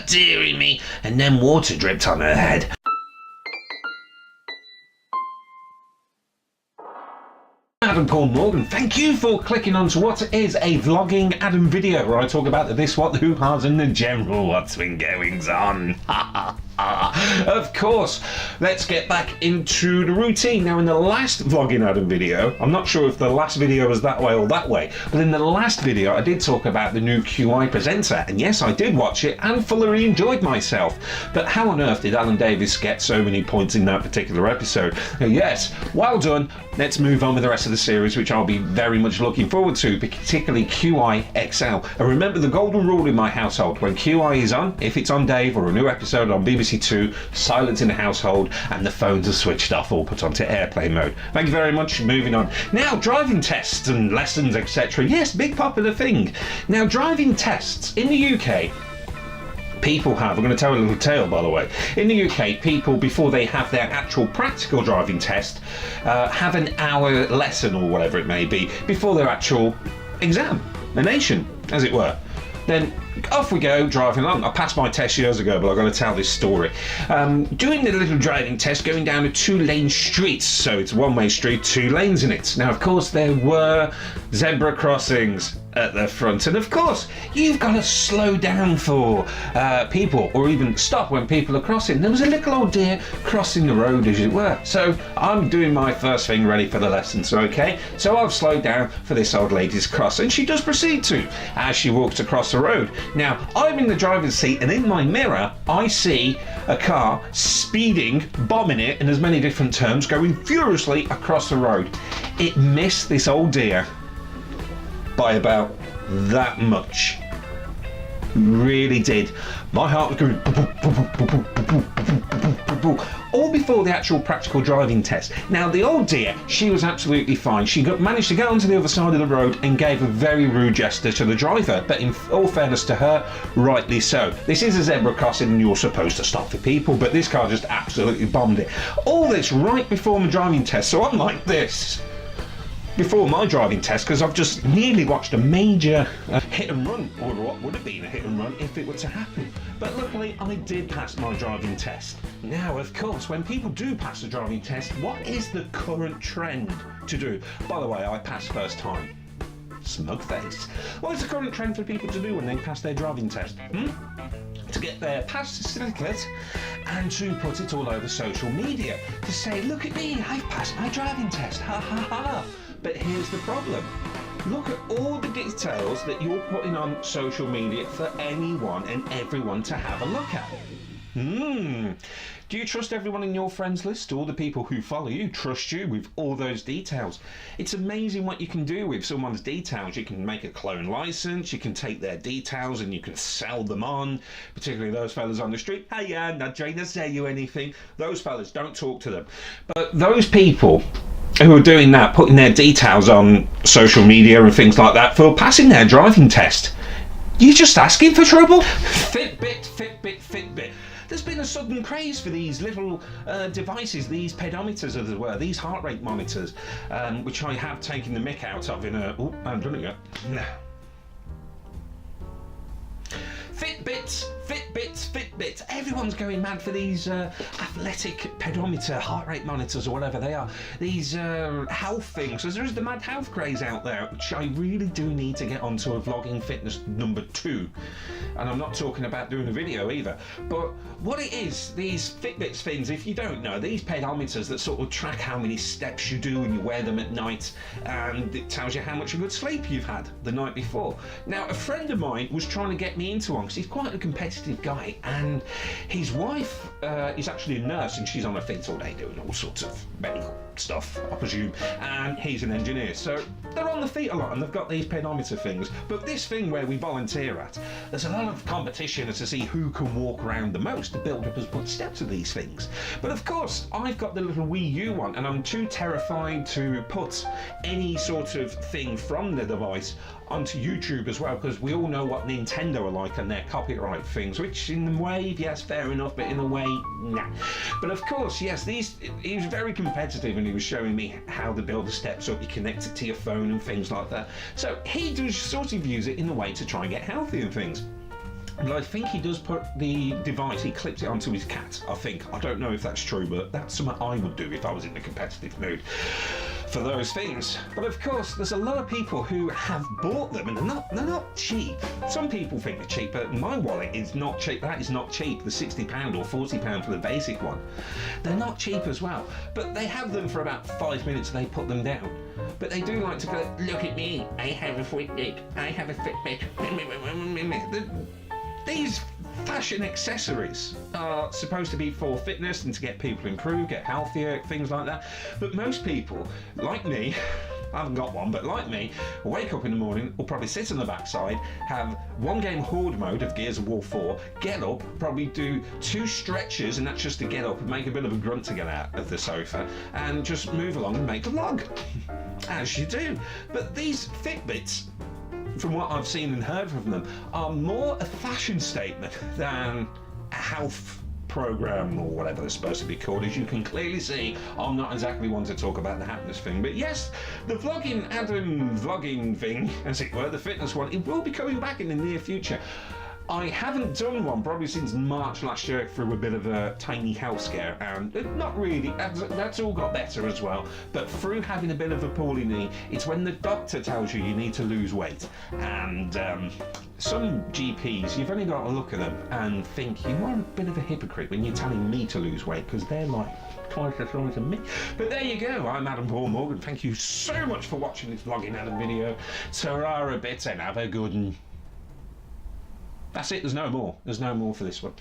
Dearie me. And then water dripped on her head. Adam Paul Morgan, thank you for clicking on to what is a vlogging Adam video where I talk about the this, what, the who, has, and the general what's been goings on. Of course, let's get back into the routine. Now, in the last vlogging Adam video, I'm not sure if the last video was that way or that way, but in the last video I did talk about the new QI presenter, and yes, I did watch it and thoroughly enjoyed myself. But how on earth did Alan Davis get so many points in that particular episode? Yes, well done. Let's move on with the rest of the series, which I'll be very much looking forward to, particularly QI XL. And remember the golden rule in my household: when QI is on, if it's on Dave or a new episode on BBC Two, silence in the household and the phones are switched off or put onto airplane mode. Thank you very much. Moving on. Now, driving tests and lessons, etc. Yes, big popular thing. Now, driving tests in the UK, people have, I'm going to tell a little tale by the way, in the UK people, before they have their actual practical driving test, have an hour lesson or whatever it may be before their actual examination, as it were. Then off we go driving along. I passed my test years ago, but I've got to tell this story. Doing the little driving test, going down a 2-lane street, so it's a one-way street, 2 lanes in it. Now, of course, there were zebra crossings at the front, and of course you've got to slow down for people, or even stop when people are crossing. There was a little old deer crossing the road, as it were, so I'm doing my first thing, ready for the lesson. So okay, so I've slowed down for this old lady's cross, and she does proceed to, as she walks across the road. Now, I'm in the driver's seat, and in my mirror I see a car speeding, bombing it in as many different terms, going furiously across the road. It missed this old deer by about that much. Really did. My heart was going all before the actual practical driving test. Now, the old dear, she was absolutely fine. She managed to get onto the other side of the road and gave a very rude gesture to the driver, but in all fairness to her, rightly so. This is a zebra crossing and you're supposed to stop for people, but this car just absolutely bombed it. All this right before my driving test, so I'm like this before my driving test, because I've just nearly watched a major hit and run, or what would have been a hit and run if it were to happen. But luckily I did pass my driving test. Now, of course, when people do pass the driving test, what is the current trend to do? By the way, I passed first time. Smug face. What is the current trend for people to do when they pass their driving test? To get their pass certificate and to put it all over social media to say, look at me, I've passed my driving test, ha ha ha. But here's the problem. Look at all the details that you're putting on social media for anyone and everyone to have a look at. Do you trust everyone in your friends list? All the people who follow you trust you with all those details. It's amazing what you can do with someone's details. You can make a clone license, you can take their details and you can sell them on, particularly those fellas on the street. Hey, not trying to sell you anything. Those fellas, don't talk to them. But those people who are doing that, putting their details on social media and things like that for passing their driving test, you're just asking for trouble. Fitbit, Fitbit, Fitbit. There's been a sudden craze for these little devices, these pedometers as it were, these heart rate monitors, which I have taken the mick out of in a... Oh, I'm doing it. Fitbits, Fitbits, Fitbits. Everyone's going mad for these athletic pedometer, heart rate monitors or whatever they are. These health things. So there is the mad health craze out there, which I really do need to get onto a vlogging fitness number 2. And I'm not talking about doing a video either. But what it is, these Fitbits things, if you don't know, these pedometers that sort of track how many steps you do and you wear them at night, and it tells you how much of good sleep you've had the night before. Now, a friend of mine was trying to get me into one because he's quite a competitive guy, and his wife is actually a nurse and she's on her feet all day doing all sorts of medical stuff, I presume, and he's an engineer, so they're on the feet a lot and they've got these pedometer things. But this thing where we volunteer at, there's a lot of competition as to see who can walk around the most to build up as much steps of these things. But of course I've got the little Wii U one and I'm too terrified to put any sort of thing from the device onto YouTube as well, because we all know what Nintendo are like and their copyright things, which in a way, yes, fair enough, but in a way, nah. But of course, yes, he was very competitive and he was showing me how to build the steps up, you connect it to your phone and things like that. So he does sort of use it in a way to try and get healthy and things. And I think he does put the device, he clips it onto his cat, I think. I don't know if that's true, but that's something I would do if I was in a competitive mood for those things. But of course, there's a lot of people who have bought them, and they're not cheap. Some people think they're cheap, but my wallet is not cheap. That is not cheap. The £60 or £40 for the basic one. They're not cheap as well. But they have them for about 5 minutes and they put them down. But they do like to go, look at me, I have a Fitbit, I have a Fitbit. These fashion accessories are supposed to be for fitness and to get people to improve, get healthier, things like that. But most people, like me, I haven't got one, but like me, will wake up in the morning, will probably sit on the backside, have one game horde mode of Gears of War 4, get up, probably do 2 stretches, and that's just to get up and make a bit of a grunt to get out of the sofa, and just move along and make a vlog, as you do. But these Fitbits, from what I've seen and heard from them, are more a fashion statement than a health program or whatever they're supposed to be called. As you can clearly see, I'm not exactly one to talk about the happiness thing, but yes, the vlogging thing, as it were, the fitness one, it will be coming back in the near future. I haven't done one probably since March last year through a bit of a tiny health scare, and not really, that's all got better as well, but through having a bit of a poorly knee, it's when the doctor tells you you need to lose weight, and some GPs, you've only got to look at them and think you are a bit of a hypocrite when you're telling me to lose weight, because they're like twice as strong as me. But there you go, I'm Adam Paul Morgan. Thank you so much for watching this vlogging Adam video. Ta-ra a bit and have a good one. That's it, there's no more. There's no more for this one.